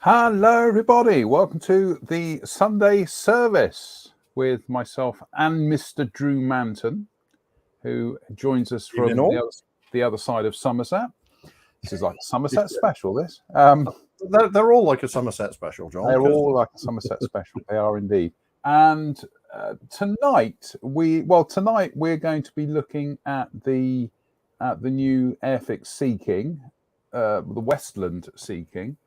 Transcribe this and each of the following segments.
Hello, everybody. Welcome to the Sunday service with myself and Mr. Drew Manton, who joins us from the other side of Somerset. This is like a Somerset special, this. They're all like a Somerset special, John. They're all like a Somerset special. They are indeed. And tonight we're going to be looking at the new Airfix Sea King, the Westland Sea King.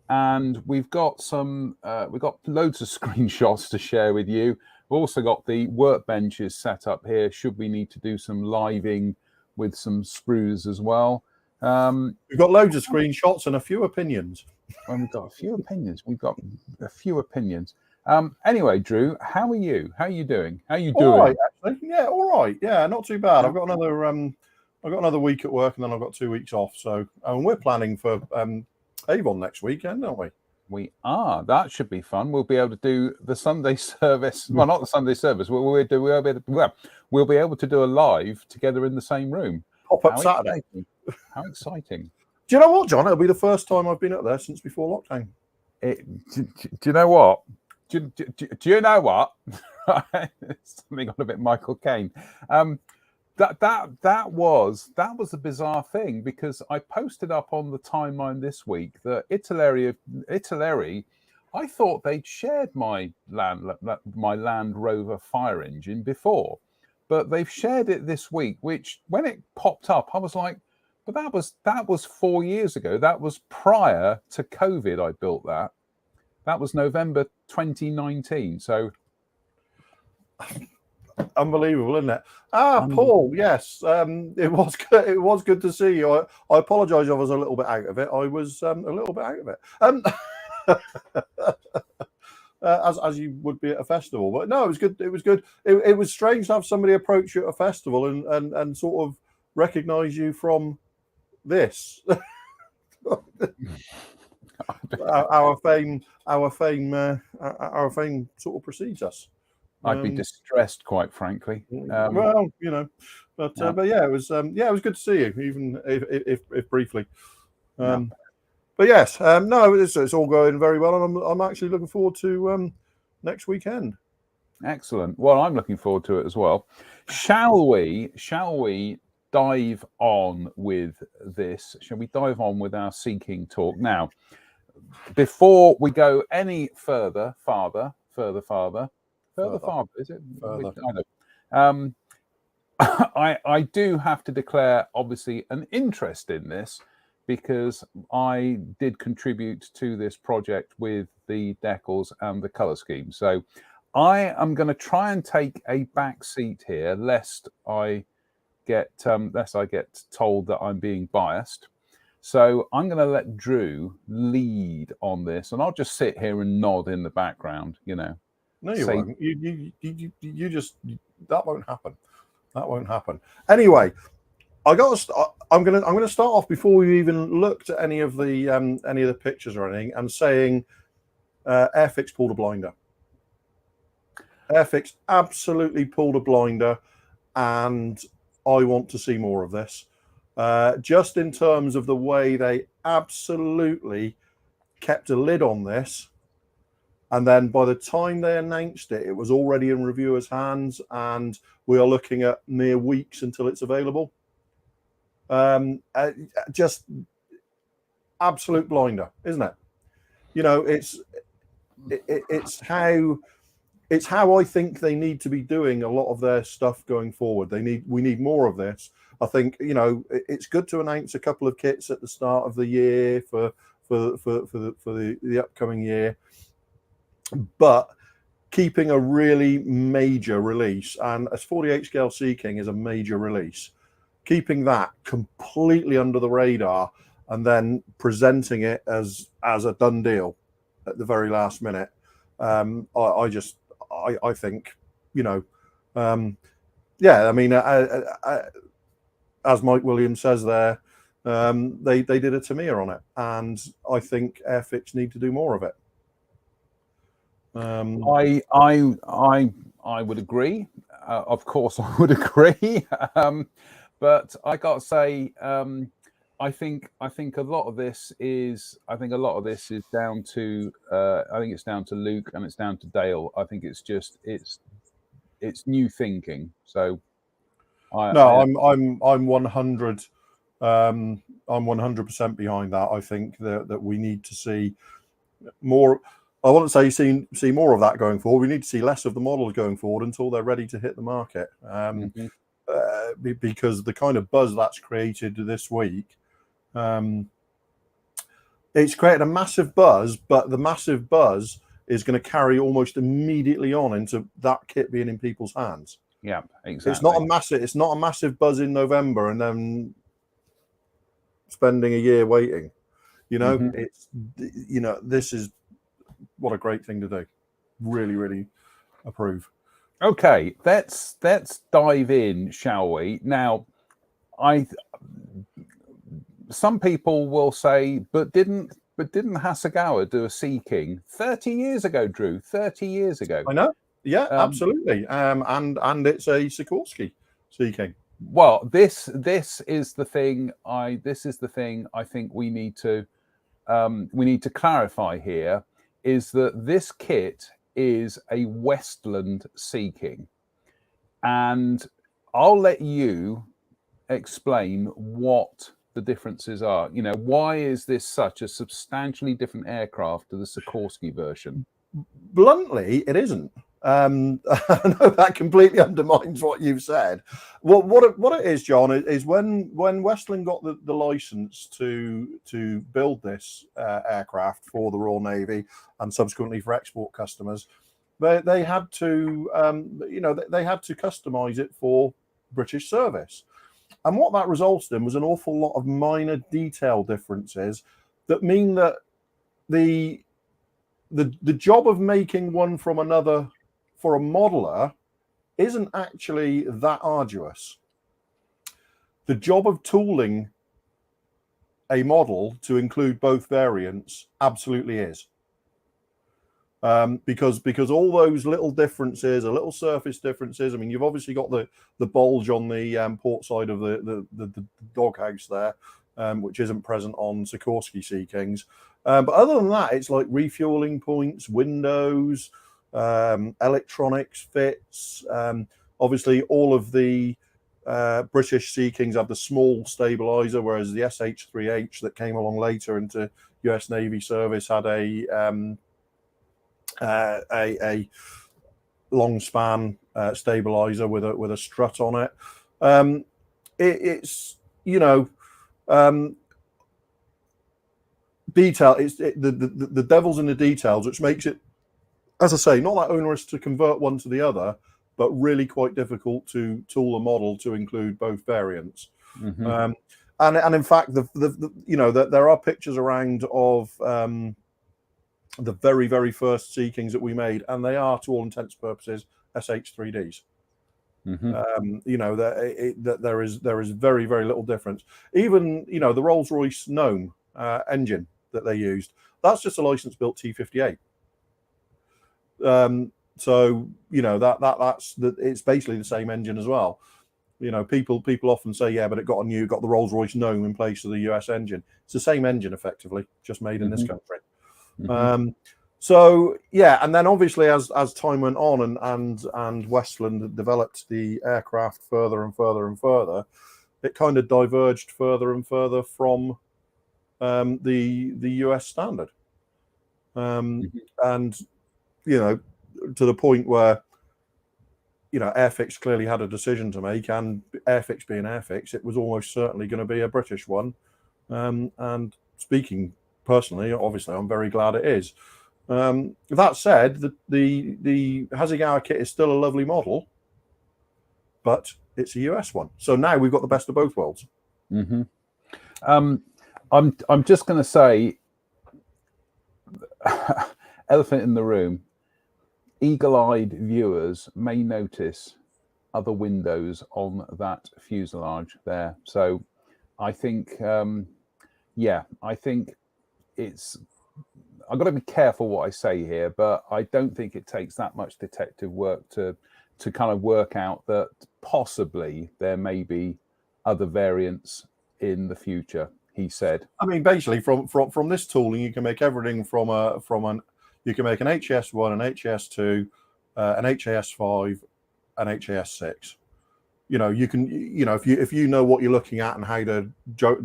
And we've got loads of screenshots to share with you. We've also got the workbenches set up here, should we need to do some living with some sprues as well. We've got loads of screenshots and a few opinions. And we've got a few opinions. Anyway, Drew, how are you? How are you doing? How are you doing? All right, actually. Yeah, all right. Yeah, not too bad. I've got another week at work, and then I've got 2 weeks off. So we're planning for Avon next weekend, aren't we? We are. That should be fun. We'll be able to do the Sunday service. Well, not the Sunday service. We'll be able to do a live together in the same room. Pop-up Saturday. How exciting! Do you know what, John? It'll be the first time I've been up there since before lockdown. Do you know what? Do you know what? Something on a bit Michael Caine. That was a bizarre thing, because I posted up on the timeline this week that Italeri, I thought they'd shared my Land Rover fire engine before, but they've shared it this week. Which, when it popped up, I was like, but that was 4 years ago. That was prior to COVID. I built that. That was November 2019. So. Unbelievable, isn't it? Paul, yes, it was good. It was good to see you. I apologise, I was a little bit out of it. I was a little bit out of it, as you would be at a festival. But no, it was good. It was good. It was strange to have somebody approach you at a festival and sort of recognise you from this. our fame sort of precedes us. I'd be distressed, quite frankly. Well, you know, but yeah, it was good to see you, even if briefly. But yes, no, it's all going very well, and I'm actually looking forward to next weekend. Excellent. Well, I'm looking forward to it as well. Shall we dive on with this? Shall we dive on with our Sea King talk now? Before we go any further, is it? Further. I do have to declare, obviously, an interest in this, because I did contribute to this project with the decals and the colour scheme. So I am going to try and take a back seat here, lest I get told that I'm being biased. So I'm going to let Drew lead on this, and I'll just sit here and nod in the background, you know. No, you won't. You just, that won't happen. That won't happen. Anyway, I'm gonna start off, before we even looked at any of the pictures or anything, and saying Airfix pulled a blinder. Airfix absolutely pulled a blinder, and I want to see more of this. Just in terms of the way they absolutely kept a lid on this. And then by the time they announced it, it was already in reviewers' hands, and we are looking at mere weeks until it's available. Just absolute blinder, isn't it? You know, it's how I think they need to be doing a lot of their stuff going forward. We need more of this. I think, you know, it's good to announce a couple of kits at the start of the year for the upcoming year. But keeping a really major release, and as 48 scale Sea King is a major release, keeping that completely under the radar and then presenting it as a done deal at the very last minute. I think, you know, yeah, I mean, as Mike Williams says there, they did a Tamiya on it, and I think Airfix need to do more of it. I would agree. Of course, I would agree. But I got to say, I think a lot of this is down to I think it's down to Luke and it's down to Dale. I think it's just it's new thinking. So I'm 100 I'm 100% behind that. I think that we need to see more. I wouldn't say see more of that going forward. We need to see less of the models going forward until they're ready to hit the market. Because the kind of buzz that's created this week, it's created a massive buzz, but the massive buzz is going to carry almost immediately on into that kit being in people's hands. Yeah, exactly. It's not a massive buzz in November and then spending a year waiting. You know, it's, you know, this is what a great thing to do. Really, really approve. Okay, let's dive in, shall we? Now, some people will say, but didn't Hasegawa do a Sea King 30 years ago, Drew? 30 years ago. I know. Yeah, absolutely. And it's a Sikorsky Sea King. Well, this is the thing I think we need to clarify here, is that this kit is a Westland Sea King, and I'll let you explain what the differences are. You know, why is this such a substantially different aircraft to the Sikorsky version? Bluntly, it isn't. I know that completely undermines what you've said. What it is, John, is when Westland got the license to build this aircraft for the Royal Navy and subsequently for export customers, they had to they had to customize it for British service, and what that resulted in was an awful lot of minor detail differences that mean that the job of making one from another for a modeler isn't actually that arduous. The job of tooling a model to include both variants absolutely is. Because all those little differences, the little surface differences. I mean, you've obviously got the bulge on the port side of the doghouse there, which isn't present on Sikorsky Sea Kings. But other than that, it's like refueling points, windows, electronics fits. Obviously, all of the British Sea Kings have the small stabilizer, whereas the SH-3H that came along later into US Navy service had a long span stabilizer with a strut on it. It's, you know, detail. It's the devil's in the details, which makes it, as I say, not that onerous to convert one to the other, but really quite difficult to tool a model to include both variants. And in fact, there are pictures around of the very, very first Sea Kings that we made, and they are, to all intents and purposes, SH-3Ds. You know, that there is very, very little difference. Even, you know, the Rolls-Royce Gnome engine that they used, that's just a license-built T-58. So, you know, it's basically the same engine as well. You know, people often say, yeah, but it got the Rolls-Royce Gnome in place of the US engine. It's the same engine, effectively, just made in this country. So yeah, and then obviously as time went on and Westland developed the aircraft further and further and further, it kind of diverged further and further from the US standard, and you know, to the point where, you know, Airfix clearly had a decision to make, and Airfix being Airfix, it was almost certainly going to be a British one. And speaking personally, obviously, I'm very glad it is. That said, the Hasegawa kit is still a lovely model, but it's a US one. So now we've got the best of both worlds. Mm-hmm. I'm just going to say, elephant in the room. Eagle-eyed viewers may notice other windows on that fuselage there. So I think, I think it's. I've got to be careful what I say here, but I don't think it takes that much detective work to kind of work out that possibly there may be other variants in the future. He said. I mean, basically, from this tooling, you can make everything you can make an HAS1, an HAS2, an HAS5, an HAS6. You can, if you know what you're looking at and how to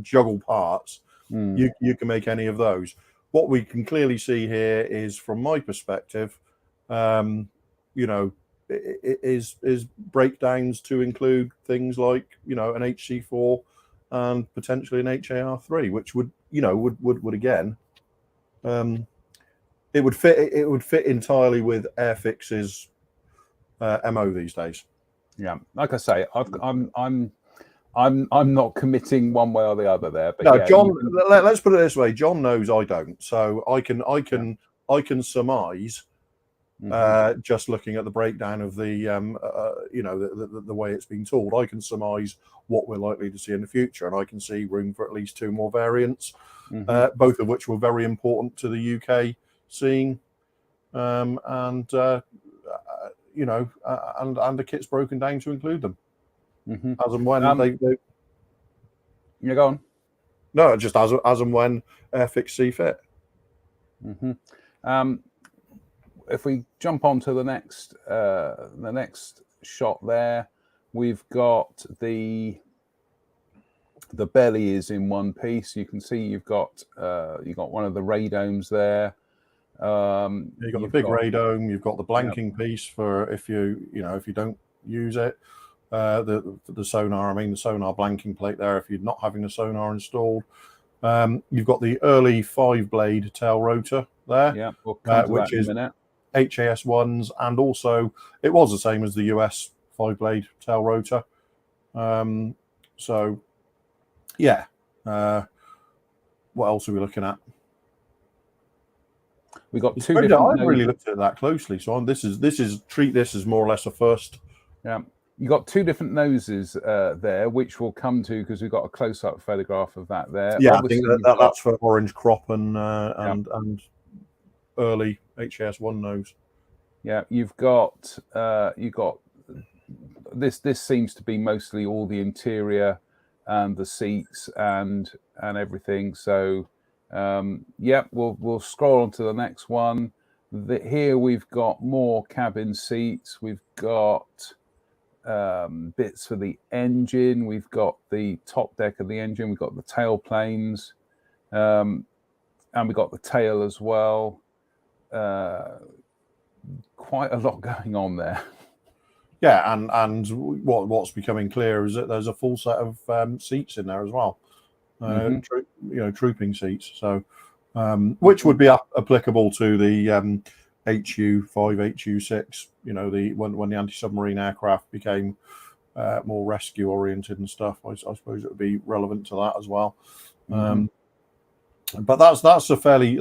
juggle parts, you can make any of those. What we can clearly see here is, from my perspective, is breakdowns to include things like an HC4 and potentially an HAR3, which would again, it would fit entirely with Airfix's MO these days. Yeah, like I say, I'm not committing one way or the other there. But no, yeah, John. Let's put it this way: John knows I don't, so I can surmise. Just looking at the breakdown of the the way it's been tooled, I can surmise what we're likely to see in the future, and I can see room for at least 2 more variants, both of which were very important to the UK scene, and the kit's broken down to include them, as and when they. You're going. No, just as and when Airfix see fit. If we jump on to the next shot there, we've got the belly is in one piece. You can see you've got one of the radomes there. You've got the big radome. You've got the blanking piece for if you don't use it. The sonar. I mean, the sonar blanking plate there. If you're not having the sonar installed, you've got the early 5-blade tail rotor there. Yeah, we'll come to which that in is a minute. HAS1s, and also it was the same as the US 5-blade tail rotor. So yeah, what else are we looking at? We got two different. I've really looked at that closely. So treat this as more or less a first. Yeah, you got 2 different noses there, which we'll come to because we've got a close-up photograph of that there. Yeah, obviously, I think that's for orange crop and early HAS1 nose. Yeah, you've got this seems to be mostly all the interior and the seats and everything. So we'll scroll on to the next one. Here we've got more cabin seats. We've got bits for the engine. We've got the top deck of the engine. We've got the tail planes, and we've got the tail as well. Quite a lot going on there. Yeah, and what's becoming clear is that there's a full set of seats in there as well. Trooping seats. So, which would be applicable to the HU5, HU6. When the anti-submarine aircraft became more rescue oriented and stuff. I suppose it would be relevant to that as well. But that's a fairly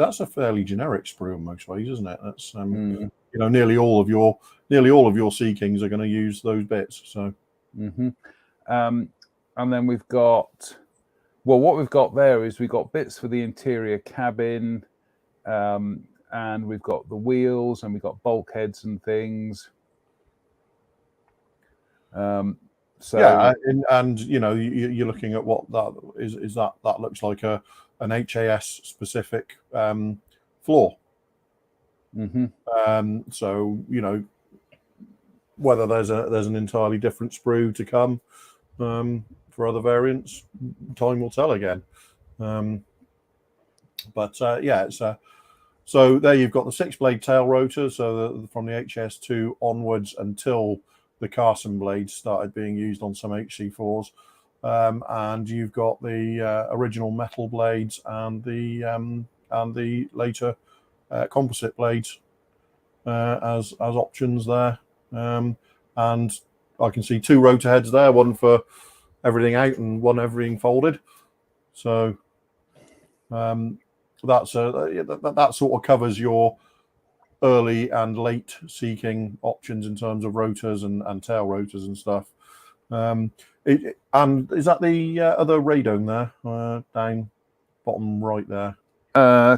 generic sprue in most ways, isn't it? That's nearly all of your Sea Kings are going to use those bits. So, and then we've got what we've got there is we've got bits for the interior cabin, and we've got the wheels, and we've got bulkheads and things. And you're looking at what that is. That looks like an HAS specific floor. So whether there's an entirely different sprue to come for other variants, time will tell again. So there you've got the 6-blade tail rotor. So from the HS2 onwards until the Carson blades started being used on some HC4s, and you've got the original metal blades and the later composite blades as options there, and I can see 2 rotor heads there, one for everything out and one everything folded. So that sort of covers your early and late seeking options in terms of rotors and tail rotors and stuff. And is that the other radome there down bottom right there?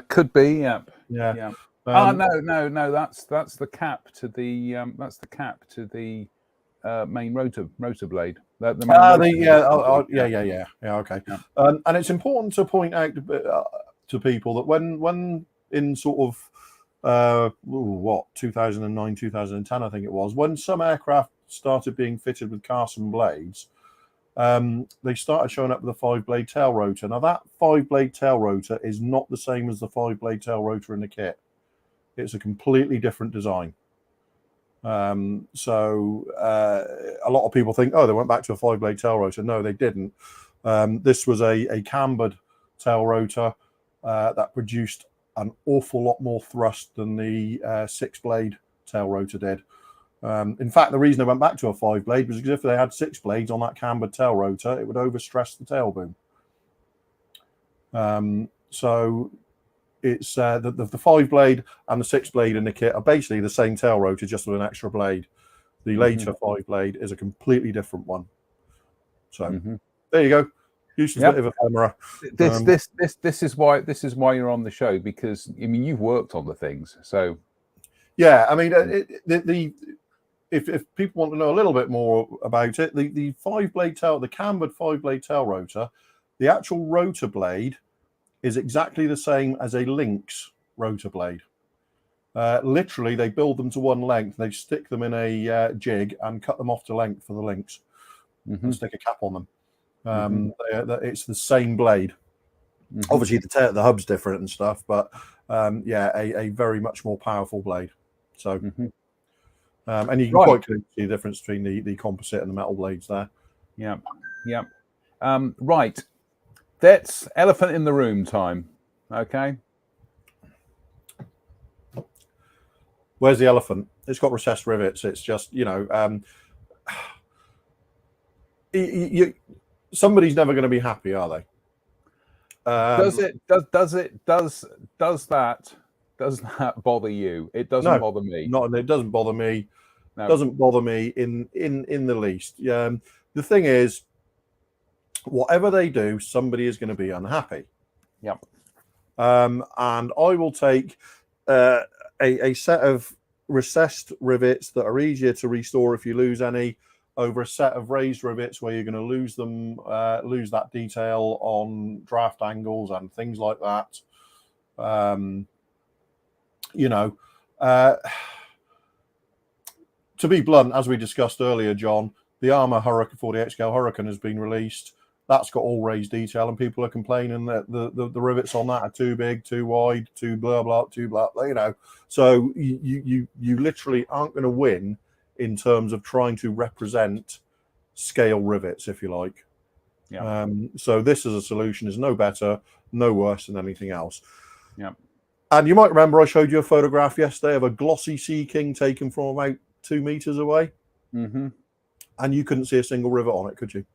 Could be, yeah. Yeah. No. That's the cap to the main rotor blade. The main Okay. Yeah. And it's important to point out to people that when in sort of 2009, 2010, I think it was, when some aircraft started being fitted with Carson blades, they started showing up with a 5-blade tail rotor. Now that 5-blade tail rotor is not the same as the 5-blade tail rotor in the kit. It's a completely different design. So a lot of people think, oh, they went back to a 5-blade tail rotor. No, they didn't. This was a cambered tail rotor that produced an awful lot more thrust than the 6-blade tail rotor did. In fact, the reason they went back to a 5-blade was because if they had 6 blades on that cambered tail rotor, it would overstress the tail boom. So it's the 5-blade and the 6-blade in the kit are basically the same tail rotor, just with an extra blade. The later 5-blade is a completely different one. So there you go. Useless bit of ephemera. This is why you're on the show, because I mean you've worked on the things. So yeah, I mean if people want to know a little bit more about it, the 5-blade tail, the cambered 5-blade tail rotor, the actual rotor blade is exactly the same as a Lynx rotor blade. Literally, they build them to one length. They stick them in a jig and cut them off to length for the Lynx and stick a cap on them. It's the same blade. Obviously, the hub's different and stuff, but a very much more powerful blade. So, and you can quite clearly see the difference between the composite and the metal blades there. Yeah. Right. That's elephant in the room time. Okay. Where's the elephant? It's got recessed rivets. It's just, somebody's never going to be happy, are they? Does that bother you? It doesn't bother me. It doesn't bother me. No. Doesn't bother me in the least. The thing is, whatever they do, somebody is going to be unhappy. Yep. And I will take a set of recessed rivets that are easier to restore if you lose any, over a set of raised rivets where you're going to lose them, lose that detail on draft angles and things like that. To be blunt, as we discussed earlier, John, the Armour Hurricane 48 scale Hurricane has been released. That's got all raised detail, and people are complaining that the rivets on that are too big, too wide, too blah blah, too blah. So you literally aren't going to win in terms of trying to represent scale rivets, if you like. Yeah. So this as a solution is no better, no worse than anything else. Yeah. And you might remember I showed you a photograph yesterday of a glossy Sea King taken from about 2 meters away, and you couldn't see a single rivet on it, could you?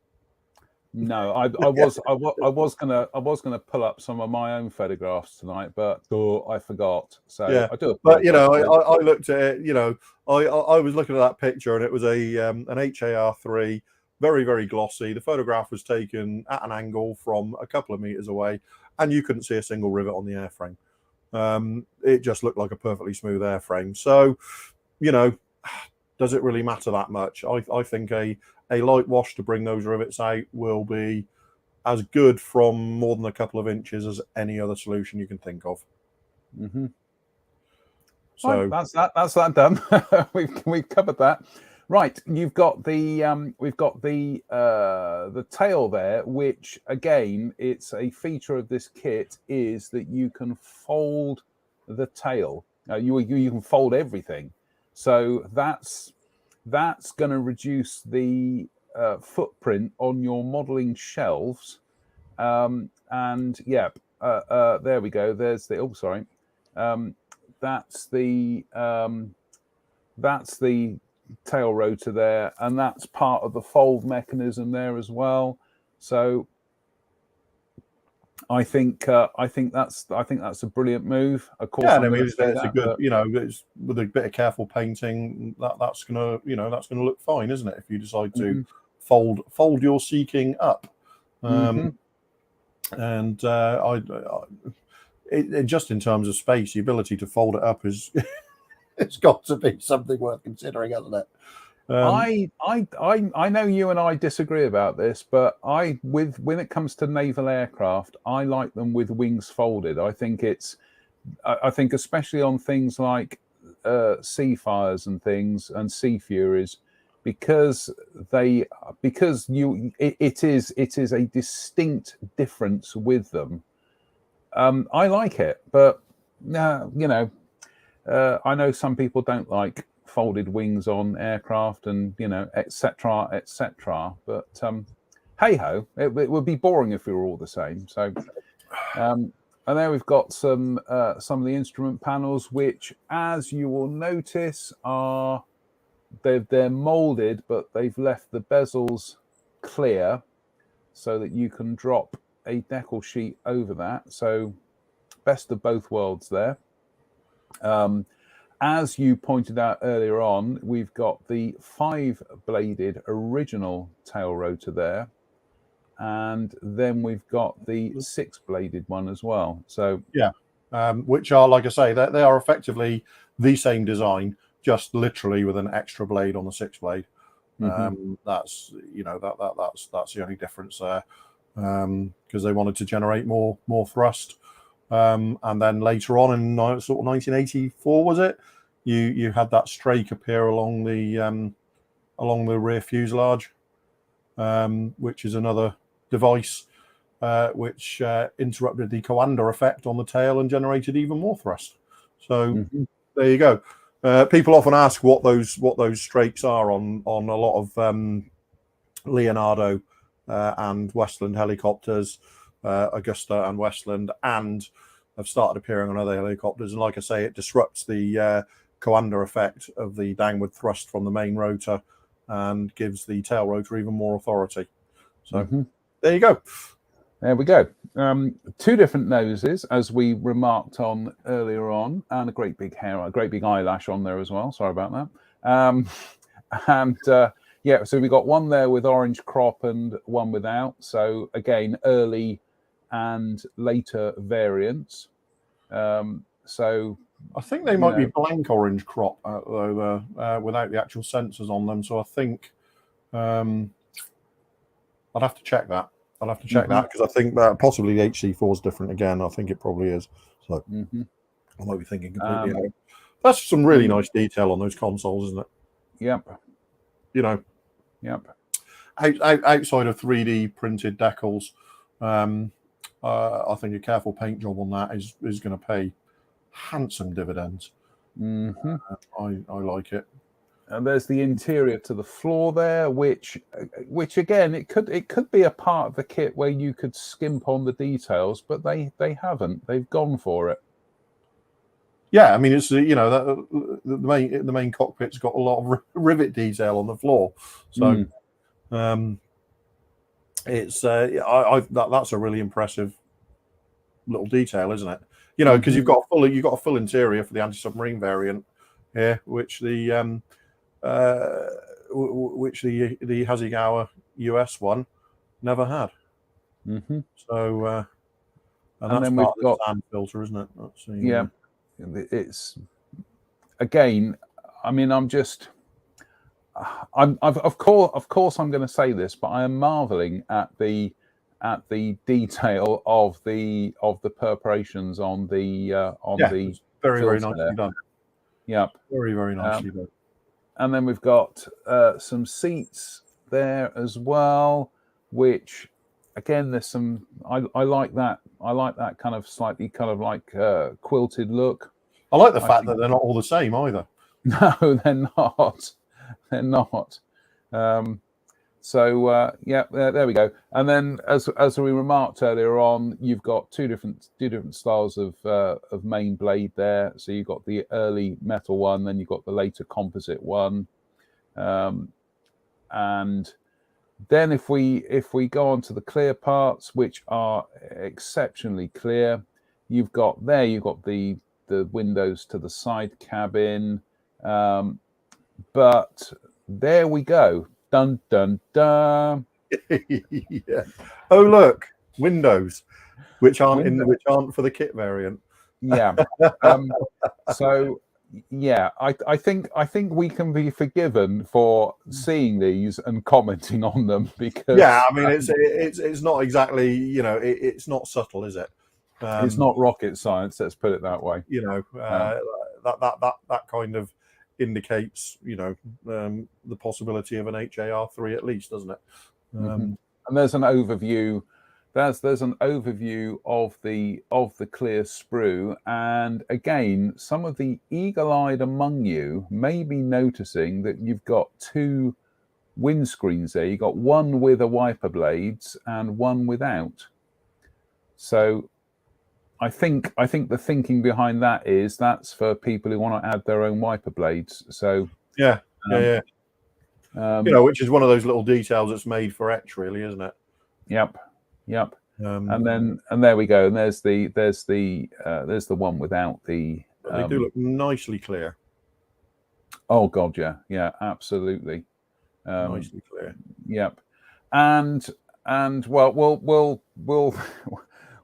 No, I was gonna pull up some of my own photographs tonight, but I forgot. So yeah, I do. But I looked at it. I was looking at that picture, and it was an HAR3, very, very glossy. The photograph was taken at an angle from a couple of meters away, and you couldn't see a single rivet on the airframe. It just looked like a perfectly smooth airframe. So, does it really matter that much? I think a light wash to bring those rivets out will be as good from more than a couple of inches as any other solution you can think of. So that's that done. we've covered that. Right, we've got the tail there, which again, it's a feature of this kit is that you can fold the tail. You can fold everything. So that's going to reduce the footprint on your modeling shelves. And there we go. There's the that's the tail rotor there, and that's part of the fold mechanism there as well. So I think that's a brilliant move. Of course, yeah, and I mean it's a good, it's with a bit of careful painting that's gonna look fine, isn't it? If you decide to fold your seeking up, and just in terms of space, the ability to fold it up is it's got to be something worth considering, hasn't it? I know you and I disagree about this, but when it comes to naval aircraft, I like them with wings folded. I think especially on things like Seafires and things and Sea Furies, because it is a distinct difference with them. I like it, but I know some people don't like folded wings on aircraft, and etc. etc. But hey ho, it would be boring if we were all the same. So, and there we've got some of the instrument panels, which, as you will notice, they're molded, but they've left the bezels clear so that you can drop a decal sheet over that. So, best of both worlds there. As you pointed out earlier on, we've got the 5-bladed original tail rotor there, and then we've got the 6-bladed one as well. So yeah, which are, like I say, they are effectively the same design, just literally with an extra blade on the 6-blade. That's that's the only difference there, because they wanted to generate more thrust. And then later on in sort of 1984, was it? You had that strake appear along the rear fuselage, which is another device which interrupted the Coanda effect on the tail and generated even more thrust. So there you go. People often ask what those strakes are on a lot of Leonardo and Westland helicopters. Augusta and Westland, and have started appearing on other helicopters. And like I say, it disrupts the Coanda effect of the downward thrust from the main rotor and gives the tail rotor even more authority. So there you go. There we go. 2 different noses, as we remarked on earlier on, and a great big eyelash on there as well. Sorry about that. Yeah, so we got one there with orange crop and one without. So again, early and later variants. So I think they might be blank orange crop though, without the actual sensors on them. So I think I'd have to check that. I'll have to check that, because I think that possibly the HC4 is different again. I think it probably is. So I might be thinking completely. That's some really nice detail on those consoles, isn't it? Yep. Yep. Outside of 3D printed decals, I think a careful paint job on that is going to pay handsome dividends. I like it. And there's the interior to the floor there, which again, it could be a part of the kit where you could skimp on the details, but they haven't. They've gone for it. Yeah, I mean, it's the main cockpit's got a lot of rivet detail on the floor, so it's that's a really impressive little detail, isn't it? Because you've got a full interior for the anti-submarine variant here, which the Hasegawa US one never had. So and that's then part we've of the sand filter, isn't it? Yeah. It's again, I mean, of course I'm going to say this, but I am marveling at the detail of the perforations on the the very nicely done. Yeah, very nicely done. And then we've got some seats there as well, which again, there's some. I like that. I like that kind of slightly kind of like quilted look. I like the fact that they're not all the same either. No, they're not. They're not. So yeah, there we go. And then, as we remarked earlier on, you've got two different styles of main blade there. So you've got the early metal one, then you've got the later composite one, and then if we go on to the clear parts, which are exceptionally clear, you've got the windows to the side cabin, but there we go. Dun dun dun. Yeah. Oh look, windows, which aren't for the kit variant. Yeah. So yeah, I think we can be forgiven for seeing these and commenting on them, because I mean it's not exactly, it's not subtle, is it? It's not rocket science. Let's put it that way. That kind of indicates the possibility of an HAR3 at least, doesn't it? And there's an overview. There's an overview of the clear sprue, and again, some of the eagle-eyed among you may be noticing that you've got two windscreens there. You've got one with a wiper blades and one without. So I think the thinking behind that is that's for people who want to add their own wiper blades. So which is one of those little details that's made for X, really, isn't it? Yep. And there we go. And there's the one without the. But they do look nicely clear. Oh God, yeah, absolutely. Nicely clear. Yep. And well,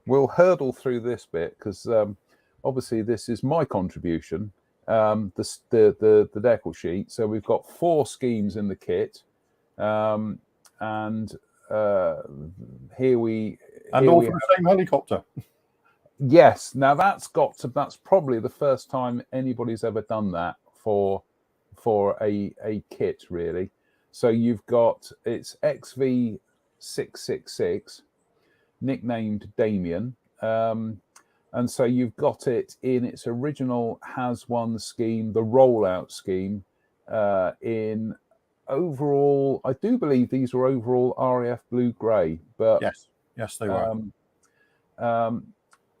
we'll hurdle through this bit, because obviously this is my contribution. The decal sheet. So we've got 4 schemes in the kit, and here we all from the same helicopter. Yes. Now that's probably the first time anybody's ever done that for a kit, really. So you've got, it's XV666, nicknamed Damien, and so you've got it in its original Has One scheme, the rollout scheme, in overall, I do believe these were overall RAF blue grey, but yes they were.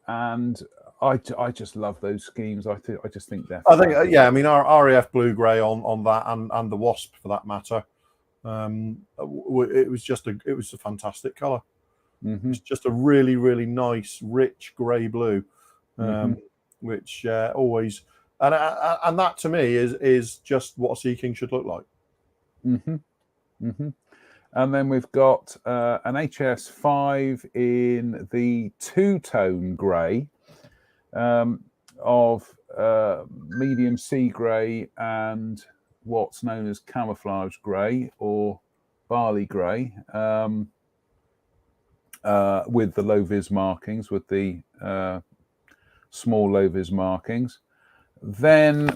And I just love those schemes. I just think they're. I think I mean our RAF blue grey on that, and the Wasp for that matter. It was a fantastic colour. It's just a really, really nice, rich grey blue, which always, and that to me is just what a Sea King should look like. And then we've got an HS5 in the two-tone grey, of medium sea grey and what's known as camouflage grey or barley grey, with the low-vis markings, with the small low-vis markings. Then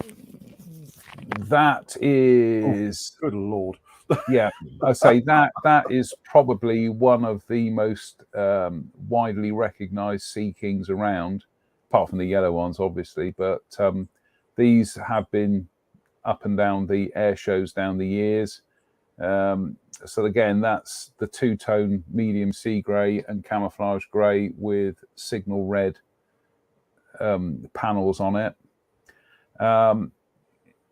that is... Oh, good Lord. Yeah, I say that is probably one of the most widely recognised Sea Kings around, apart from the yellow ones, obviously. But these have been up and down the air shows down the years. So again, that's the two-tone medium sea grey and camouflage grey with signal red panels on it.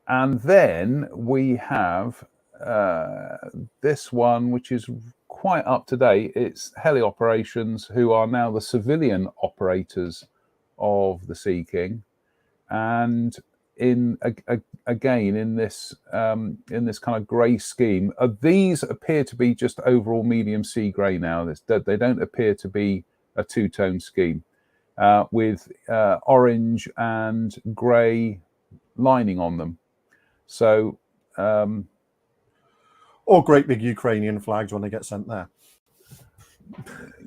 And then we have this one, which is quite up to date. It's Heli Operations, who are now the civilian operators of the Sea King, and again in this kind of grey scheme. These appear to be just overall medium sea grey now. They don't appear to be a two-tone scheme, with orange and grey lining on them. So. Or great big Ukrainian flags when they get sent there.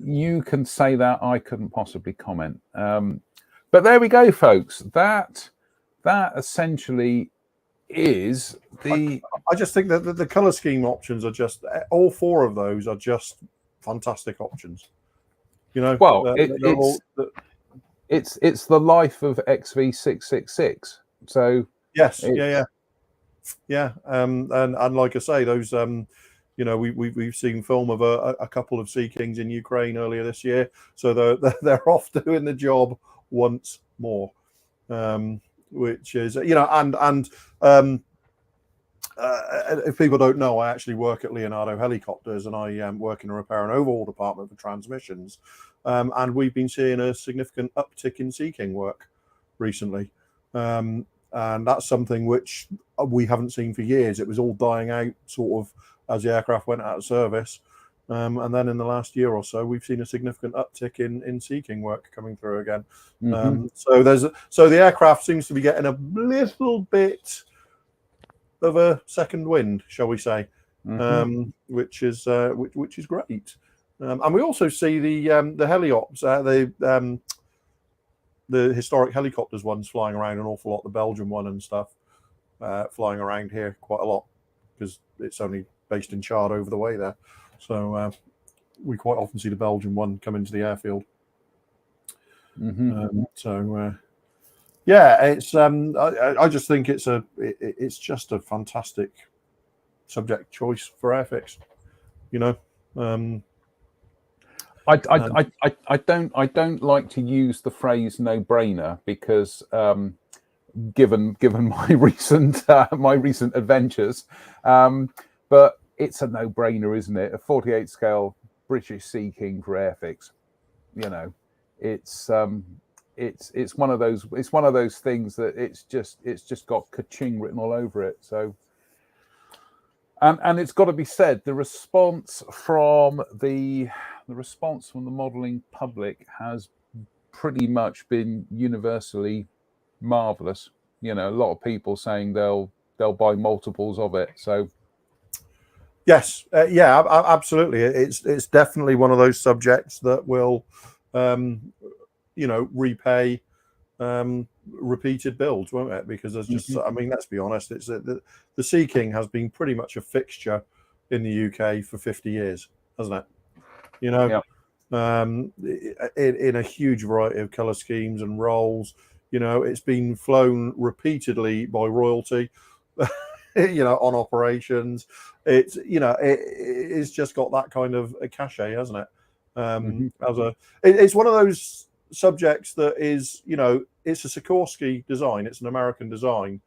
You can say that. I couldn't possibly comment. But there we go, folks. That essentially is the... I just think that the colour scheme options are just... All 4 of those are just fantastic options. You know? Well, it's the life of XV666. So... Yes, yeah. And like I say, those You know, we've seen film of a couple of Sea Kings in Ukraine earlier this year, so they're off doing the job once more, which is, you know, and if people don't know, I actually work at Leonardo Helicopters, and I work in a repair and overhaul department for transmissions, and we've been seeing a significant uptick in Sea King work recently, and that's something which we haven't seen for years. It was all dying out sort of as the aircraft went out of service, and then in the last year or so, we've seen a significant uptick in Sea King work coming through again. So the aircraft seems to be getting a little bit of a second wind, shall we say, which is great. And we also see the heliops, the historic helicopters ones flying around an awful lot. The Belgian one and stuff flying around here quite a lot, because it's only based in Chard over the way there. So we quite often see the Belgian one come into the airfield. Yeah, it's I just think it's just a fantastic subject choice for Airfix. You know, I don't like to use the phrase "no brainer" because given my recent adventures, but it's a no brainer, isn't it? A 48 scale British Sea King for Airfix. You know, it's one of those things that it's just got ka-ching written all over it. So, and it's got to be said, the response from the modelling public has pretty much been universally marvelous. You know, a lot of people saying they'll buy multiples of it. So, yes, yeah, absolutely. It's definitely one of those subjects that will, you know, repay repeated builds, won't it? Because there's just, I mean, let's be honest, it's the Sea King has been pretty much a fixture in the UK for 50 years, hasn't it? You know, in a huge variety of colour schemes and roles. You know, it's been flown repeatedly by royalty, you know, on operations. It's, you know, it's just got that kind of a cachet, hasn't it? It's one of those subjects that is, you know, it's a Sikorsky design, it's an American design,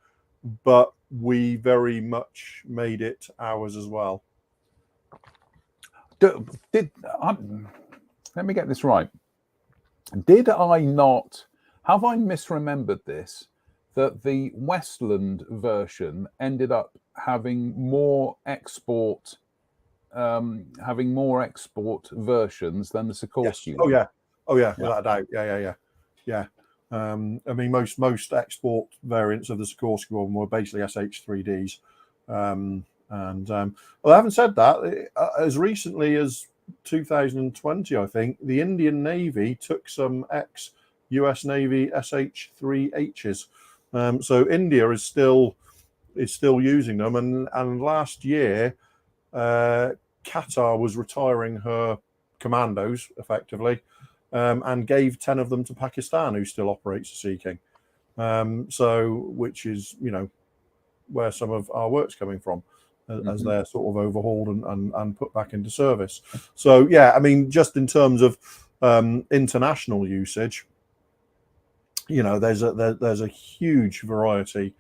but we very much made it ours as well. Let me get this right. Did I not, have I misremembered this, that the Westland version ended up having more export versions than the Sikorsky? Yes. Oh yeah, without a doubt. Yeah. I mean, most export variants of the Sikorsky one were basically SH3Ds. Well, having said that, as recently as 2020, I think the Indian Navy took some ex-US Navy SH3Hs. So India is still using them, and last year, Qatar was retiring her commandos effectively, and gave 10 of them to Pakistan, who still operates a Sea King. So, which is, you know, where some of our work's coming from, as they're sort of overhauled and put back into service. So, yeah, I mean, just in terms of international usage, you know, there's a huge variety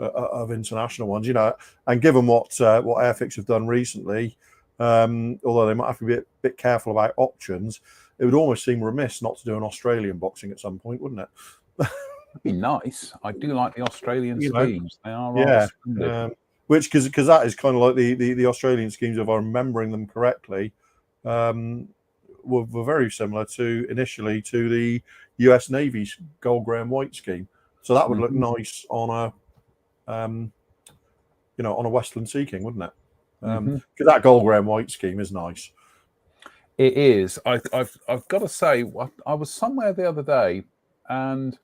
of international ones, you know, and given what Airfix have done recently, although they might have to be a bit careful about options, it would almost seem remiss not to do an Australian boxing at some point, wouldn't it? It'd be nice. I do like the Australian schemes. They are rather which, because that is kind of like the Australian schemes, if I'm remembering them correctly, were very similar initially to the US Navy's gold, grey and white scheme. So that would look nice on a you know, on a Westland Sea King, wouldn't it? Because that gold, grey and white scheme is nice. It is. I've got to say, I was somewhere the other day, and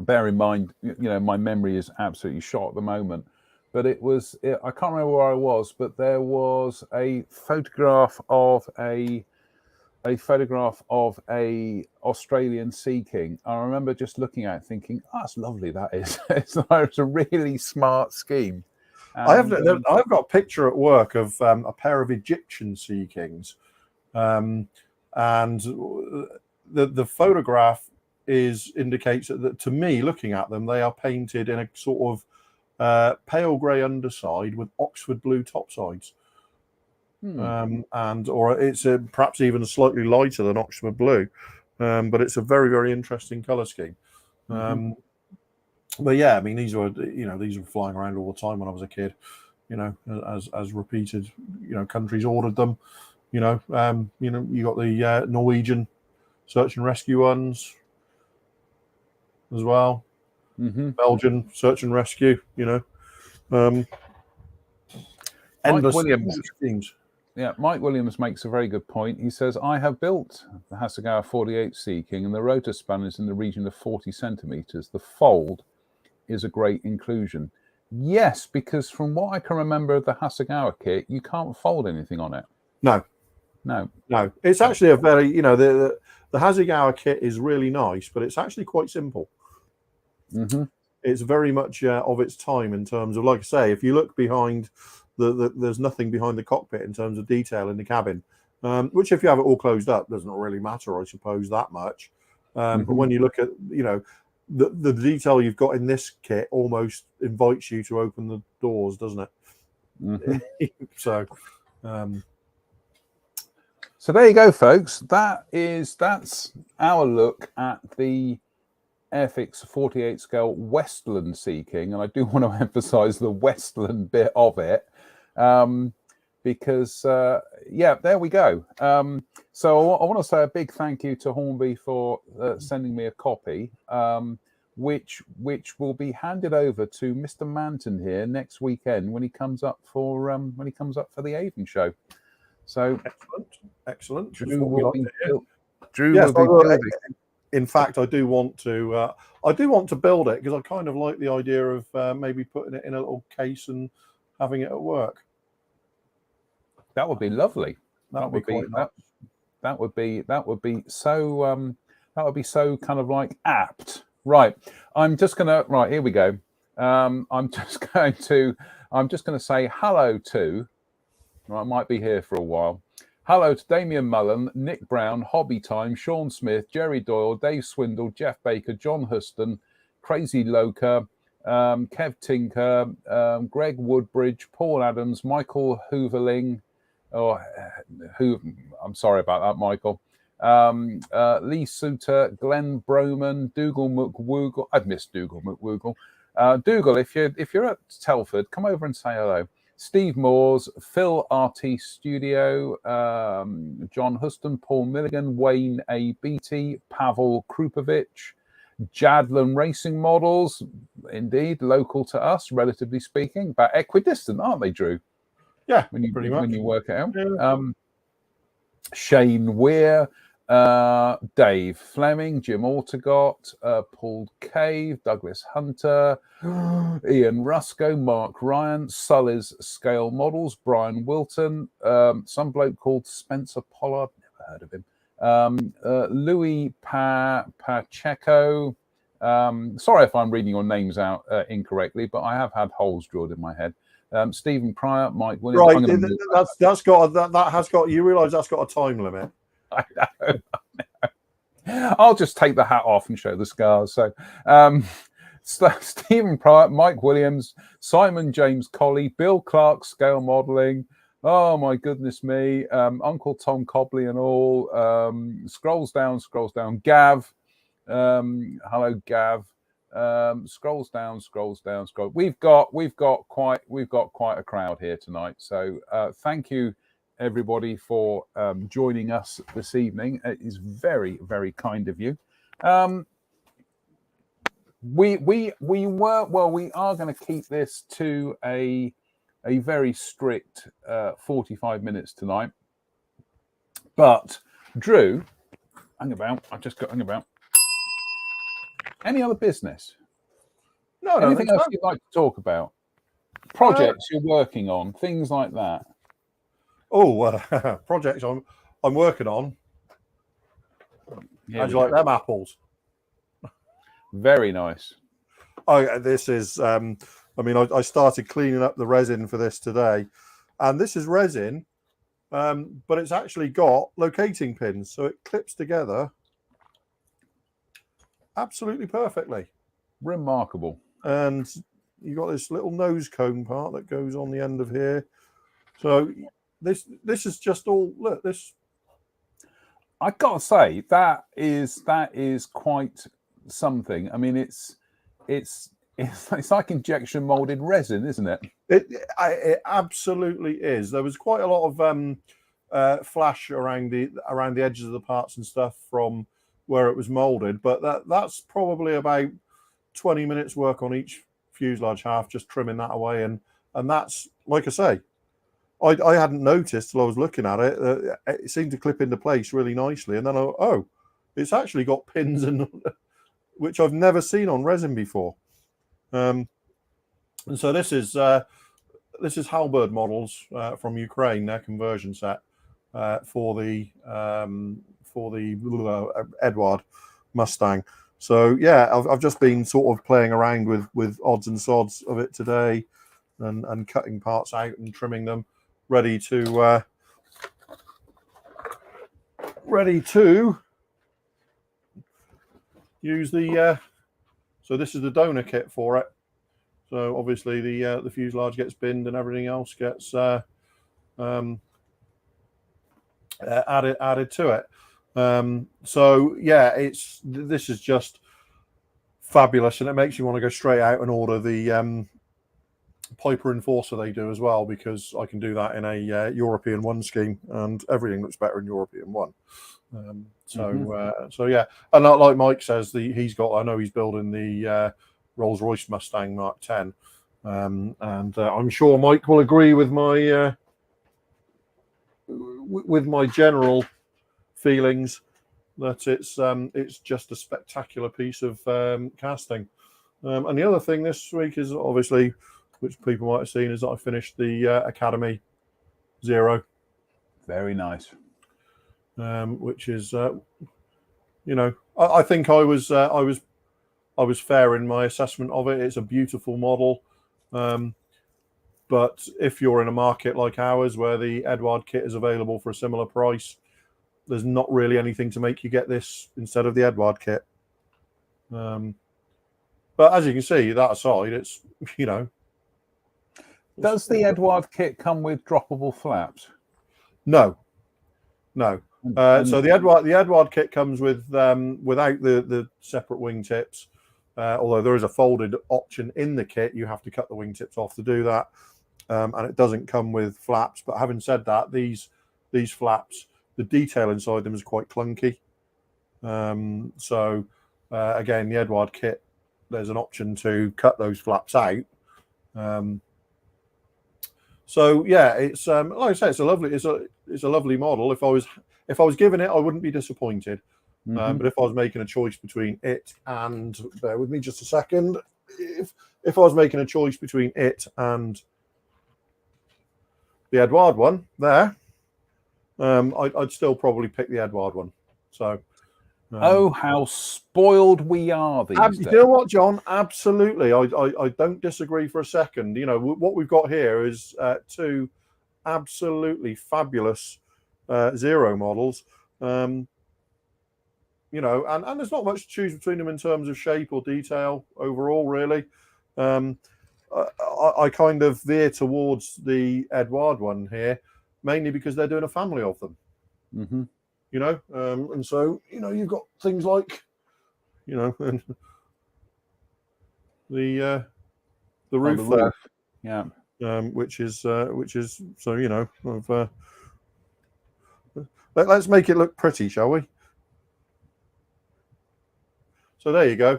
bear in mind, you know, my memory is absolutely shot at the moment, but I can't remember where I was, but there was a photograph of a Australian Sea King. I remember just looking at it thinking, oh, that's lovely, that is. It's a really smart scheme. I've got a picture at work of a pair of Egyptian Sea Kings, and the photograph indicates that to me, looking at them, they are painted in a sort of pale grey underside with Oxford blue top sides. Or it's perhaps even slightly lighter than Oxford blue, but it's a very, very interesting colour scheme. But yeah, I mean, these were flying around all the time when I was a kid. As repeated, countries ordered them. You got the Norwegian search and rescue ones as well. Belgian search and rescue. Endless schemes. Yeah, Mike Williams makes a very good point. He says, I have built the Hasegawa 48 Sea King, and the rotor span is in the region of 40 centimetres. The fold is a great inclusion. Yes, because from what I can remember of the Hasegawa kit, you can't fold anything on it. No. It's actually a very, the Hasegawa kit is really nice, but it's actually quite simple. It's very much of its time in terms of, like I say, if you look behind there's nothing behind the cockpit in terms of detail in the cabin, which if you have it all closed up doesn't really matter, I suppose, that much. But when you look at the detail you've got in this kit, almost invites you to open the doors, doesn't it? So there you go, folks. That's our look at the Airfix 48 scale Westland Sea King, and I do want to emphasize the Westland bit of it, because there we go. So I want to say a big thank you to Hornby for sending me a copy, which will be handed over to Mr. Manton here next weekend when he comes up for the Avon show. So excellent. Drew will be in fact, I do want to build it, because I kind of like the idea of maybe putting it in a little case and having it at work. That would be lovely. That would be so kind of like apt. Right. Here we go. I'm just going to say hello to. I might be here for a while. Hello to Damien Mullen, Nick Brown, Hobby Time, Sean Smith, Jerry Doyle, Dave Swindle, Jeff Baker, John Huston, Crazy Loca, Kev Tinker, Greg Woodbridge, Paul Adams, Michael Hooverling, I'm sorry about that, Michael. Lee Suter, Glenn Broman, Dougal McWoogle. I've missed Dougal McWoogle. Dougal, if you're at Telford, come over and say hello. Steve Moores, Phil RT Studio, John Huston, Paul Milligan, Wayne A. Beatty, Pavel Krupovich, Jadlin Racing Models, indeed, local to us, relatively speaking, but equidistant, aren't they, Drew? Yeah, when you work it out. Yeah. Shane Weir, Dave Fleming, Jim Ortegott, Paul Cave, Douglas Hunter, Ian Rusco, Mark Ryan, Sully's Scale Models, Brian Wilton, some bloke called Spencer Pollard, never heard of him, Louis Pacheco. Sorry if I'm reading your names out incorrectly, but I have had holes drilled in my head. Stephen Pryor, Mike Williams. Right, that has got. You realise that's got a time limit. I know. I'll just take the hat off and show the scars. So, Stephen Pryor, Mike Williams, Simon James Colley, Bill Clark, Scale Modelling. Oh my goodness me, Uncle Tom Cobley and all. Scrolls down. Gav, hello Gav. Scrolls down. We've got quite a crowd here tonight. So thank you everybody for joining us this evening. It is very, very kind of you. We are going to keep this to a very strict 45 minutes tonight. But Drew, hang about. Any other business? No. Anything else you'd like to talk about? Projects you're working on, things like that. Projects I'm working on. How'd you like them apples? Very nice. This is I mean, I started cleaning up the resin for this today, and this is resin, but it's actually got locating pins, so it clips together absolutely perfectly. Remarkable. And you got this little nose cone part that goes on the end of here. So this is just all, look, this. I gotta say that is quite something. I mean, it's like injection molded resin, isn't it? It absolutely is. There was quite a lot of flash around the edges of the parts and stuff from where it was molded, but that's probably about 20 minutes work on each fuselage half, just trimming that away, and that's, like I say, I hadn't noticed till I was looking at it. It seemed to clip into place really nicely, and then it's actually got pins and which I've never seen on resin before. And so this is Halberd models from Ukraine, their conversion set for the Edward Mustang. So yeah, I've just been sort of playing around with odds and sods of it today, and cutting parts out and trimming them, ready to use the. So this is the donor kit for it. So obviously the fuselage gets binned and everything else gets added to it. So yeah, this is just fabulous, and it makes you want to go straight out and order the Piper Enforcer they do as well, because I can do that in a European 1 scheme, and everything looks better in European 1. So yeah, and like Mike says, he's got, I know he's building the Rolls-Royce Mustang Mark 10, and I'm sure Mike will agree with my general feelings that it's just a spectacular piece of casting. And the other thing this week is, obviously, which people might have seen, is that I finished the Academy 0. Very nice. Which is, I think I was fair in my assessment of it. It's a beautiful model, but if you're in a market like ours where the Edward kit is available for a similar price, there's not really anything to make you get this instead of the Edward kit. But as you can see, that aside, it's, Does the Edward kit come with droppable flaps? No. So the Edward kit comes with without the separate wingtips. Although there is a folded option in the kit, you have to cut the wingtips off to do that, and it doesn't come with flaps. But having said that, these flaps, the detail inside them is quite clunky. So again, the Edward kit, there's an option to cut those flaps out. So yeah, it's like I say, it's a lovely model. If I was given it, I wouldn't be disappointed. But if I was making a choice between it and, bear with me just a second, if I was making a choice between it and the Edward one there, I'd still probably pick the Edward one. So. Oh, how spoiled we are these days. You know what, John? Absolutely. I don't disagree for a second. What we've got here is two absolutely fabulous 0 models. And there's not much to choose between them in terms of shape or detail overall, really. I kind of veer towards the Edward one here, mainly because they're doing a family of them. And so you've got things like and the roof flare, yeah, which is so let's make it look pretty, shall we? So there you go.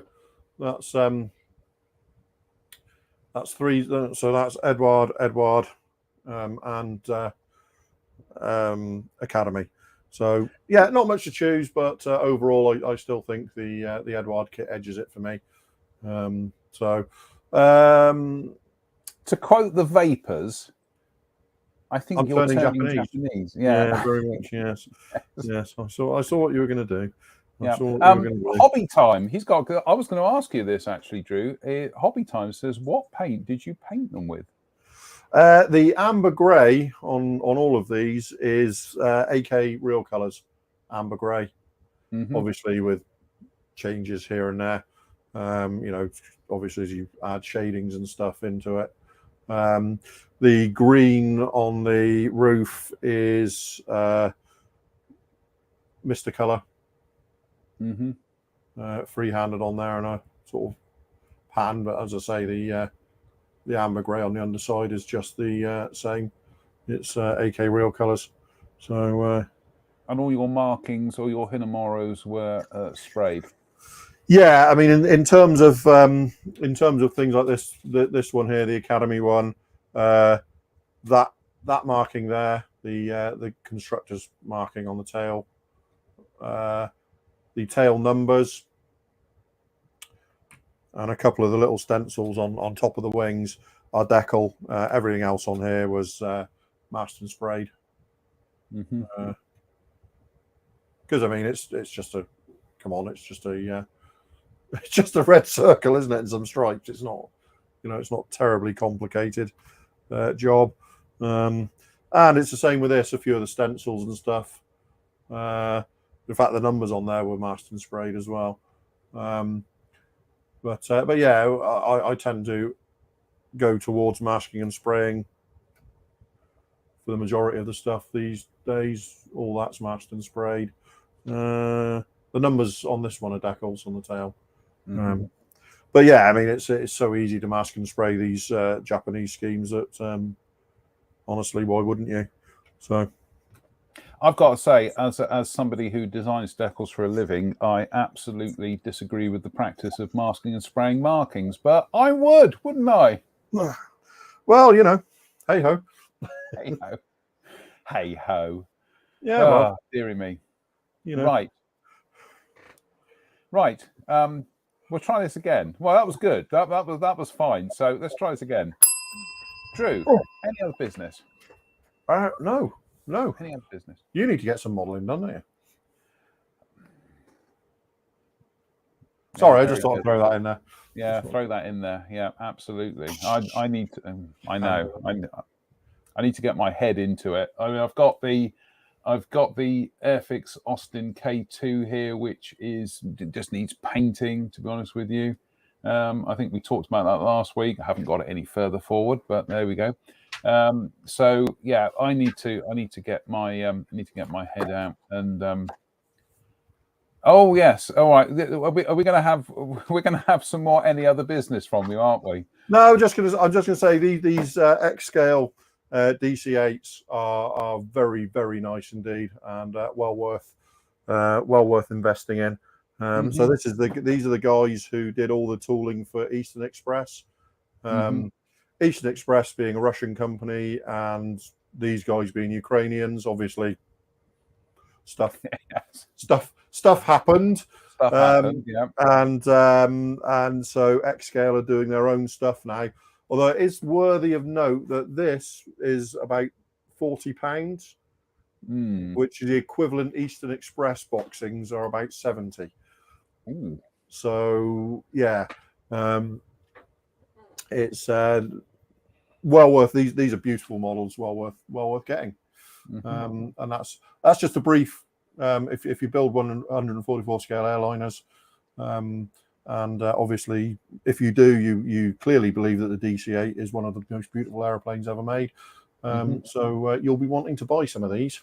That's 3. So that's Edward, and Academy. So yeah, not much to choose, but overall, I still think the Edward kit edges it for me. To quote the Vapors, I think you're turning Japanese. Yeah, very much. Yes. Yes. I saw what you were going to do. Yeah. That's all you're going to do. Hobby Time. He's got. I was going to ask you this actually, Drew. Hobby Time says, "What paint did you paint them with?" The amber grey on all of these is AK Real Colours amber grey, obviously with changes here and there. You know, obviously as you add shadings and stuff into it. The green on the roof is Mr. Colour. Free-handed on there and a sort of pattern, but as I say, the amber grey on the underside is just the same. It's AK Real Colours. So and all your markings or your Hinamoros were sprayed. Yeah, I mean, in terms of things like this one here, the Academy one, that marking there, the constructor's marking on the tail, the tail numbers, and a couple of the little stencils on top of the wings are decal. Everything else on here was masked and sprayed. Because I mean, it's just a it's just a it's just a red circle, isn't it, and some stripes. It's not, it's not terribly complicated job. And it's the same with this. A few of the stencils and stuff. In fact, the numbers on there were masked and sprayed as well. But yeah, I tend to go towards masking and spraying for the majority of the stuff these days. All that's masked and sprayed. The numbers on this one are decals on the tail. But yeah, I mean, it's so easy to mask and spray these Japanese schemes that honestly, why wouldn't you? So I've got to say, as somebody who designs decals for a living, I absolutely disagree with the practice of masking and spraying markings, but I would, wouldn't I? Well, hey ho. Hey ho. Hey ho. Yeah, well, dearie me. Right. We'll try this again. Well, that was good. That was fine. So let's try this again. Drew, any other business? No. Any other business? You need to get some modelling done, don't you? Sorry, I just thought I'd throw that in there. Yeah, throw that in there. Yeah, absolutely. I need to. I know. I need to get my head into it. I mean, I've got the Airfix Austin K2 here, which just needs painting. To be honest with you, I think we talked about that last week. I haven't got it any further forward, but there we go. So yeah, I need to get my head out and. Oh yes, all right. We're going to have some more any other business from you, aren't we? No, I'm just going to say these X scale DC8s are very, very nice indeed, and well worth investing in. So these are the guys who did all the tooling for Eastern Express. Eastern Express being a Russian company, and these guys being Ukrainians. Obviously, stuff happened. Yeah. And so X Scale are doing their own stuff now. Although it is worthy of note that this is about £40, which is the equivalent Eastern Express boxings are about 70. Ooh. So yeah, it's well worth. These are beautiful models, well worth getting. And that's just a brief. If you build 144 scale airliners, and obviously if you do, you clearly believe that the DC-8 is one of the most beautiful aeroplanes ever made. So you'll be wanting to buy some of these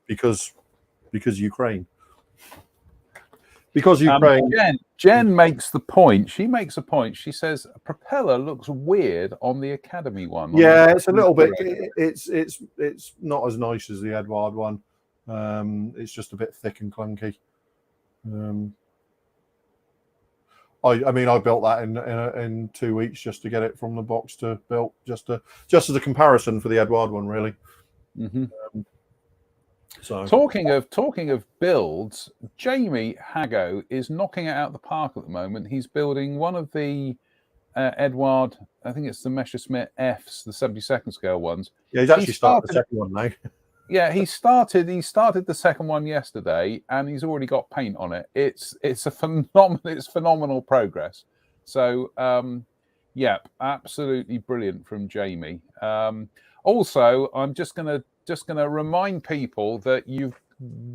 because Ukraine. Because Ukraine. Jen makes the point. She makes a point. She says a propeller looks weird on the Academy one. Yeah, it's a little bit. It's not as nice as the Edward one. It's just a bit thick and clunky. I mean, I built that in 2 weeks just to get it from the box to built, just as a comparison for the Edward one, really. So talking of builds, Jamie Hago is knocking it out of the park at the moment. He's building one of the Edward, I think it's the Messerschmitt Fs, the 72nd scale ones. Yeah, he's actually started the second one now. Yeah, he started the second one yesterday, and he's already got paint on it. It's phenomenal progress. So yep, absolutely brilliant from Jamie. Also, I'm just gonna remind people that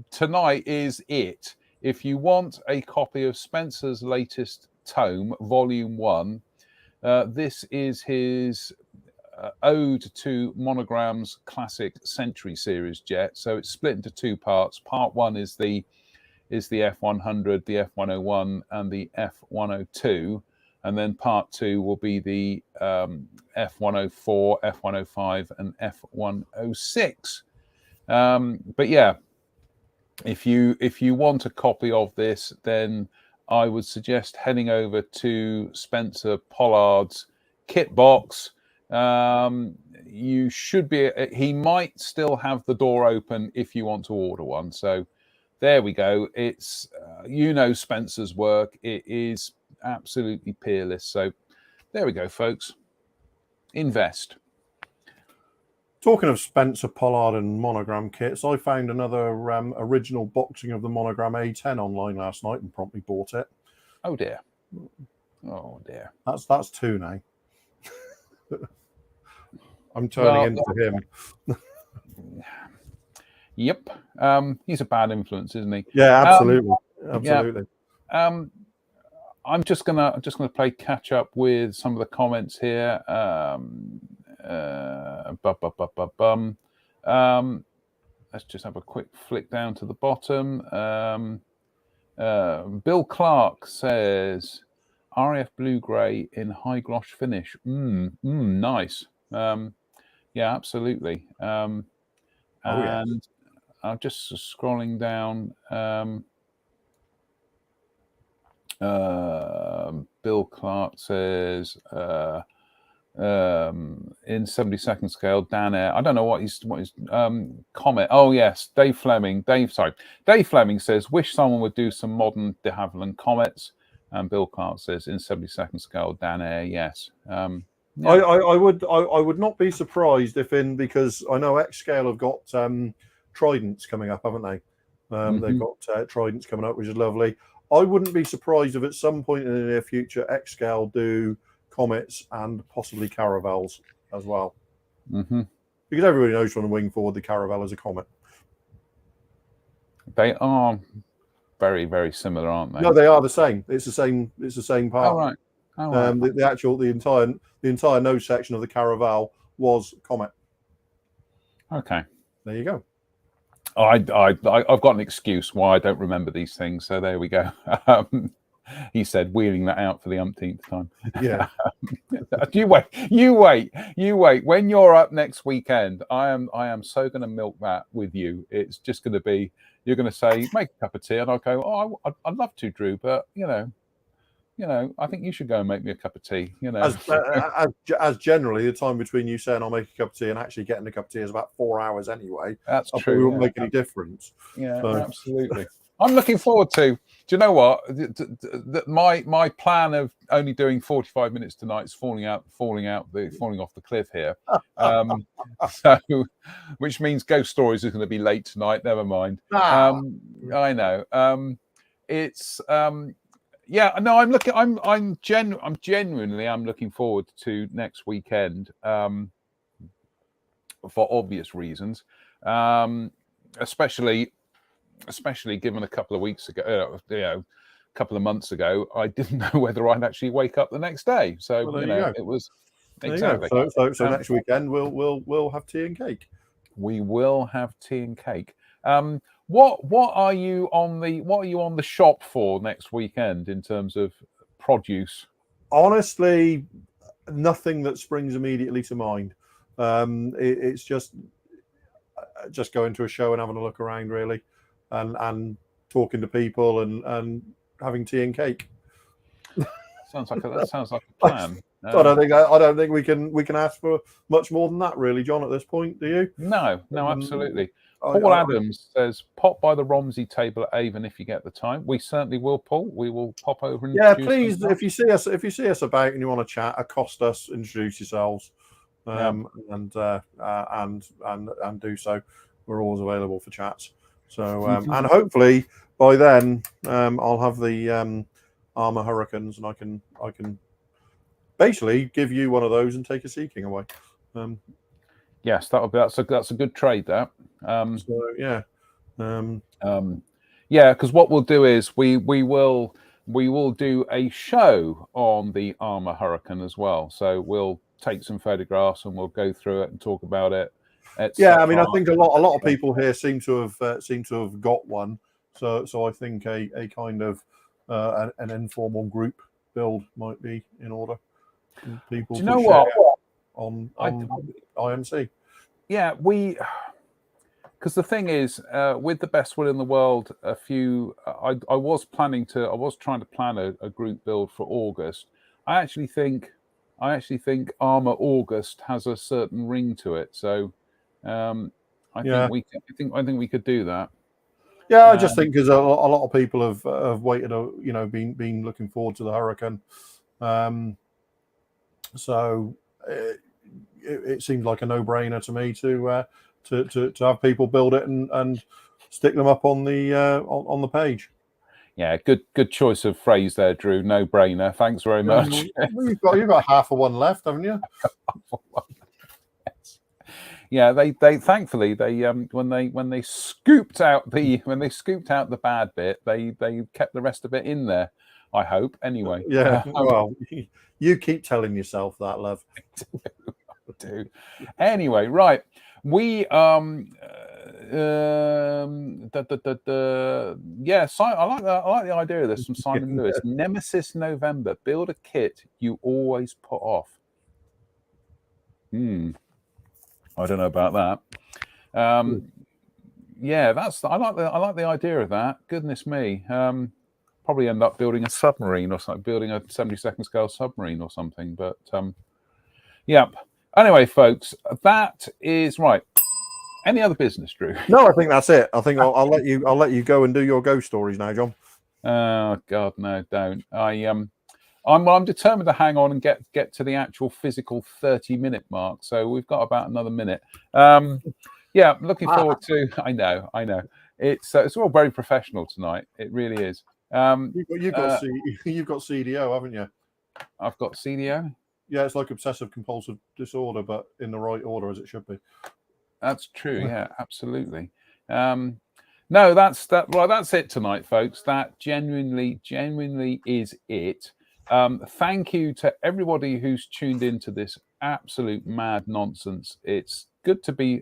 tonight is it. If you want a copy of Spencer's latest tome, Volume 1, this is his ode to Monogram's classic Century series jet. So it's split into two parts. Part one is the F100, the F101, and the F102, and then part two will be the F104, F105, and F106. But yeah, if you want a copy of this, then I would suggest heading over to Spencer Pollard's kit box. You should be. He might still have the door open if you want to order one. So there we go. It's Spencer's work. It is absolutely peerless. So there we go, folks. Invest. Talking of Spencer Pollard and Monogram kits, I found another original boxing of the Monogram A10 online last night and promptly bought it. Oh dear. Oh dear. That's two now. I'm turning into him. Yep. He's a bad influence, isn't he? Yeah, absolutely. Absolutely. Yeah. I'm just gonna play catch up with some of the comments here. Let's just have a quick flick down to the bottom. Bill Clark says RAF blue grey in high gloss finish. Nice. Yeah, absolutely. And I'm just scrolling down. Bill Clark says in 72nd scale, Dan Air. I don't know what his comment. Oh yes, Dave Fleming says, wish someone would do some modern de Havilland comets. And Bill Clark says in 72nd scale, Dan Air. Yes. Yeah. I would not be surprised because I know X Scale have got Tridents coming up, haven't they? They've got Tridents coming up, which is lovely. I wouldn't be surprised if at some point in the near future X Scale do comets and possibly caravels as well. Because everybody knows from the wing forward the caravel is a comet. They are very, very similar, aren't they? No, they are the same. It's the same part. Oh, right. Oh, right. The entire nose section of the caravel was comet. Okay. There you go. I've got an excuse why I don't remember these things, so there we go. He said, wheeling that out for the umpteenth time. Yeah. You wait. When you're up next weekend, I am so going to milk that with you. It's just going to be, you're going to say, make a cup of tea, and I'll go, oh, I'd love to, Drew, but I think you should go and make me a cup of tea. As generally, the time between you saying I'll make a cup of tea and actually getting a cup of tea is about 4 hours anyway. That's true. It won't make any difference. Yeah, so. Absolutely. I'm looking forward to. Do you know what? My plan of only doing 45 minutes tonight is falling off the cliff here. So, which means Ghost Stories is going to be late tonight. Never mind. I know. It's. Yeah, no, I'm genuinely looking forward to next weekend for obvious reasons, especially given a couple of weeks ago, a couple of months ago, I didn't know whether I'd actually wake up the next day. So it was exactly. So next weekend we'll have tea and cake. We will have tea and cake. What are you on the shop for next weekend in terms of produce? Honestly, nothing that springs immediately to mind. It's just going to a show and having a look around, really, and talking to people and having tea and cake. Sounds like a plan. I don't think we can ask for much more than that, really, John. At this point, do you? No, absolutely. Paul Adams says, pop by the Romsey table at Avon if you get the time. We certainly will, Paul. We will pop over and please. If you see us about and you want to chat, accost us, introduce yourselves, and do so. available for chats. So and hopefully by then I'll have the Armor Hurricanes, and I can basically give you one of those and take a Sea King away. Yes, that's a good trade. That. So yeah. Yeah, because what we'll do is we will do a show on the Armor Hurricane as well. So we'll take some photographs and we'll go through it and talk about it. Yeah, I mean, I think a lot of people here seem to have got one. So I think a kind of an informal group build might be in order. People do you know what on IMC? Yeah, because the thing is, with the best will in the world, I was trying to plan a group build for August. I actually think Armor August has a certain ring to it. So I think we could do that. Yeah, I just think because a lot of people have waited, been looking forward to the Hurricane. So it seemed like a no-brainer to me to have people build it and stick them up on the page. Yeah, good choice of phrase there, Drew. No-brainer. Thanks very much. You've got half of one left, haven't you? Yeah, they thankfully when they scooped out the bad bit, they kept the rest of it in there. I hope anyway. Yeah. Well, you keep telling yourself that, love. I do. Anyway, right. We yes, I like that. I like the idea of this from Simon Lewis. Nemesis November. Build a kit you always put off. I don't know about that. Yeah, I like the idea of that. Goodness me. Probably end up building a submarine or something, building a 72nd scale submarine or something. But yeah. Anyway, folks, that is right. Any other business, Drew? No, I think that's it. I think I'll let you go and do your ghost stories now, John. Oh God, no, don't. I'm determined to hang on and get to the actual physical 30-minute mark. So we've got about another minute. Yeah, looking forward to. I know. It's all very professional tonight. It really is. You've got CDO, haven't you? I've got CDO. Yeah, it's like obsessive compulsive disorder, but in the right order as it should be. That's true. Yeah, absolutely. No, that's it tonight, folks. That genuinely is it. Thank you to everybody who's tuned into this absolute mad nonsense. It's good to be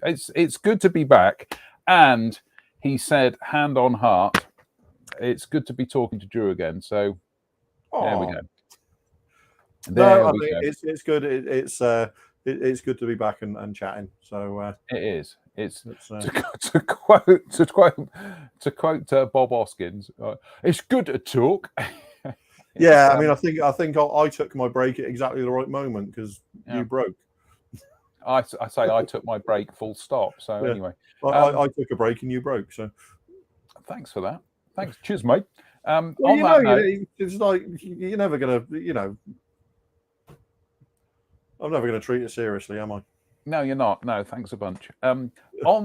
back. And he said, hand on heart, it's good to be talking to Drew again. So there we go. It's good. It's good to be back and chatting. So it is. It's to quote Bob Hoskins. It's good to talk. Yeah, I mean, I think I took my break at exactly the right moment because you broke. I say I took my break. Full stop. So anyway, I took a break and you broke. So thanks for that. Thanks. Cheers, mate. It's like you're never gonna, I'm never going to treat it seriously, am I? No, you're not. No, thanks a bunch. On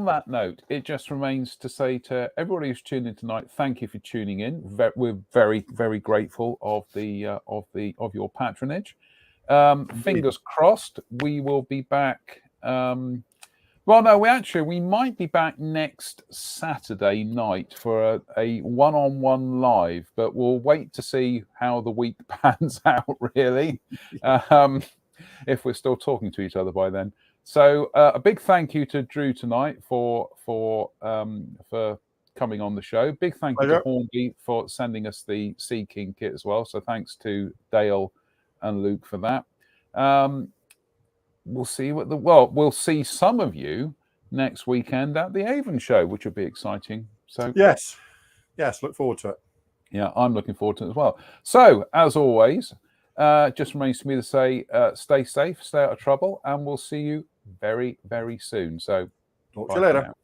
that note, it just remains to say to everybody who's tuned in tonight, thank you for tuning in. We're very, very grateful of your patronage. Fingers crossed, we will be back. Well, no, we might be back next Saturday night for a one-on-one live, but we'll wait to see how the week pans out, really. If we're still talking to each other by then. So a big thank you to Drew tonight for coming on the show. Big thank you to Hornby for sending us the Sea King kit as well. So thanks to Dale and Luke for that. We'll see some of you next weekend at the Avon show, which will be exciting. So yes, look forward to it. Yeah, I'm looking forward to it as well. So as always, just remains for me to say, stay safe, stay out of trouble, and we'll see you very, very soon. So talk to you later.